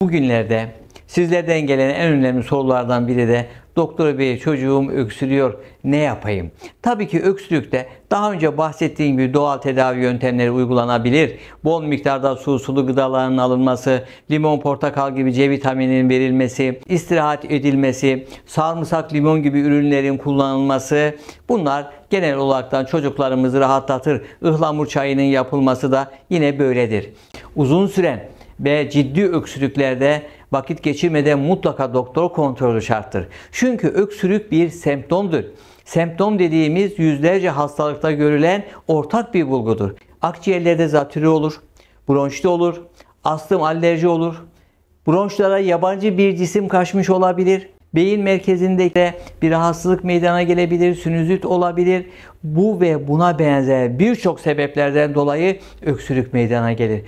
Bugünlerde sizlerden gelen en önemli sorulardan biri de doktor bey çocuğum öksürüyor ne yapayım? Tabii ki öksürükte daha önce bahsettiğim gibi doğal tedavi yöntemleri uygulanabilir. Bol miktarda sulu gıdaların alınması, limon, portakal gibi C vitamininin verilmesi, istirahat edilmesi, sarımsak, limon gibi ürünlerin kullanılması bunlar genel olaraktan çocuklarımızı rahatlatır. Ihlamur çayının yapılması da yine böyledir. Uzun süren ve ciddi öksürüklerde vakit geçirmeden mutlaka doktor kontrolü şarttır. Çünkü öksürük bir semptomdur. Semptom dediğimiz yüzlerce hastalıkta görülen ortak bir bulgudur. Akciğerlerde zatürre olur, bronşit olur, astım, alerji olur. Bronşlara yabancı bir cisim kaçmış olabilir. Beyin merkezinde de bir rahatsızlık meydana gelebilir, sinüzit olabilir. Bu ve buna benzer birçok sebeplerden dolayı öksürük meydana gelir.